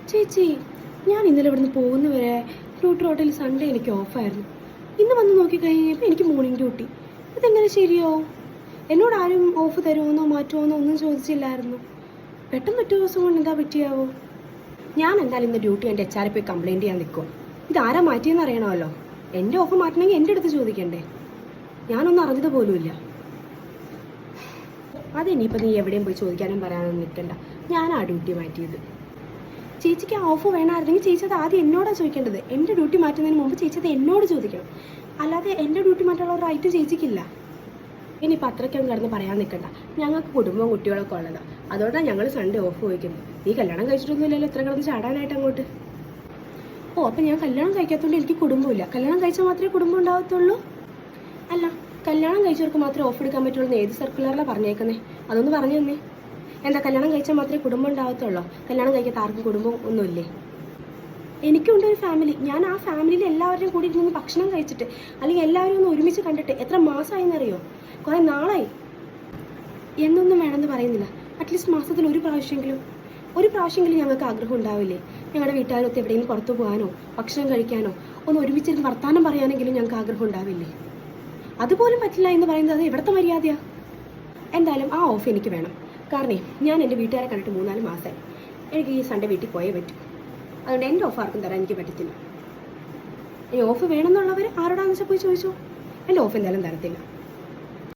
ചേച്ചി, ഞാൻ ഇന്നലെ ഇവിടുന്ന് പോകുന്നവരെ ഫ്രൂട്ട് ഹോട്ടൽ സൺഡേ എനിക്ക് ഓഫായിരുന്നു. ഇന്ന് വന്ന് നോക്കിക്കഴിഞ്ഞപ്പോൾ എനിക്ക് മോർണിംഗ് ഡ്യൂട്ടി. ഇതെങ്ങനെ ശരിയാവും? എന്നോട് ആരും ഓഫ് തരുമോന്നോ മാറ്റുമോന്നോ ഒന്നും ചോദിച്ചില്ലായിരുന്നു. പെട്ടെന്ന് ഒറ്റ ദിവസം കൊണ്ട് എന്താ പറ്റിയാവോ? ഞാൻ എന്തായാലും ഇന്ന് ഡ്യൂട്ടി എൻ്റെ HR പോയി കംപ്ലയിൻറ്റ് ചെയ്യാൻ നിൽക്കും. ഇതാരാ മാറ്റിയെന്ന് അറിയണമല്ലോ. എൻ്റെ ഓഫ് മാറ്റണമെങ്കിൽ എൻ്റെ അടുത്ത് ചോദിക്കണ്ടേ? ഞാനൊന്നും അറിഞ്ഞത് പോലുമില്ല. അതിനിപ്പോൾ നീ എവിടെയും പോയി ചോദിക്കാനും പറയാനൊന്നും നിൽക്കണ്ട. ഞാനാ ഡ്യൂട്ടി മാറ്റിയത്. ചേച്ചിക്ക് ആ ഓഫ് വേണമായിരുന്നെങ്കിൽ ചേച്ചി അത് ആദ്യം എന്നോടാണ് ചോദിക്കേണ്ടത്. എൻ്റെ ഡ്യൂട്ടി മാറ്റുന്നതിന് മുമ്പ് ചേച്ചി അത് എന്നോട് ചോദിക്കണം. അല്ലാതെ എൻ്റെ ഡ്യൂട്ടി മാറ്റാനുള്ള റൈറ്റ് ചേച്ചിക്കില്ല. ഇനിയിപ്പോൾ അത്രയ്ക്കൊന്നും കിടന്ന് പറയാൻ നിൽക്കണ്ട. ഞങ്ങൾക്ക് കുടുംബവും കുട്ടികളൊക്കെ ഉള്ളതാണ്. അതുകൊണ്ടാണ് ഞങ്ങൾ സൺഡേ ഓഫ് വയ്ക്കുന്നത്. നീ കല്യാണം കഴിച്ചിട്ടൊന്നുമില്ലല്ലോ ഇത്ര കിടന്ന് ചാടാനായിട്ട് അങ്ങോട്ട്. ഓ, അപ്പം ഞാൻ കല്യാണം കഴിക്കാത്തതുകൊണ്ട് എനിക്ക് കുടുംബമില്ല. കല്യാണം കഴിച്ചാൽ മാത്രമേ കുടുംബം ഉണ്ടാകത്തുള്ളൂ? അല്ല, കല്യാണം കഴിച്ചവർക്ക് മാത്രമേ ഓഫ് എടുക്കാൻ പറ്റുള്ളൂ ഏത് സർക്കുലറിലാണ് പറഞ്ഞേക്കുന്നേ? അതൊന്ന് പറഞ്ഞു തന്നെ. എന്താ കല്യാണം കഴിച്ചാൽ മാത്രമേ കുടുംബം ഉണ്ടാകത്തുള്ളൂ? കല്യാണം കഴിക്കാത്ത ആർക്കും കുടുംബം ഒന്നുമില്ലേ? എനിക്കുണ്ട് ഒരു ഫാമിലി. ഞാൻ ആ ഫാമിലിയിൽ എല്ലാവരുടെയും കൂടി ഇരുന്ന് ഭക്ഷണം കഴിച്ചിട്ട് അല്ലെങ്കിൽ എല്ലാവരും ഒന്ന് ഒരുമിച്ച് കണ്ടിട്ട് എത്ര മാസമായെന്നറിയോ? കുറേ നാളായി. എന്നൊന്നും വേണമെന്ന് പറയുന്നില്ല. അറ്റ്ലീസ്റ്റ് മാസത്തിൽ ഒരു പ്രാവശ്യമെങ്കിലും ഞങ്ങൾക്ക് ആഗ്രഹം ഉണ്ടാവില്ലേ? ഞങ്ങളുടെ വീട്ടുകാരൊത്ത് എവിടെയെങ്കിലും പുറത്തു പോകാനോ ഭക്ഷണം കഴിക്കാനോ ഒന്ന് ഒരുമിച്ചിരുന്ന് വർത്തമാനം പറയാനെങ്കിലും ഞങ്ങൾക്ക് ആഗ്രഹം ഉണ്ടാവില്ലേ? അതുപോലും പറ്റില്ല എന്ന് പറയുന്നത് അത് എവിടുത്തെ മര്യാദയാ? എന്തായാലും ആ ഓഫ് എനിക്ക് വേണം. കാരണം ഞാൻ എൻ്റെ വീട്ടുകാരെ കണ്ടിട്ട് 3-4 മാസമായി. എനിക്ക് ഈ സൺഡേ വീട്ടിൽ പോയേ പറ്റൂ. അതുകൊണ്ട് എൻ്റെ ഓഫ് ആർക്കും തരാൻ എനിക്ക് പറ്റത്തില്ല. ഈ ഓഫ് വേണമെന്നുള്ളവർ ആരോടാണെന്ന് വെച്ചാൽ പോയി ചോദിച്ചോ. എൻ്റെ ഓഫ് എന്തായാലും തരത്തില്ല.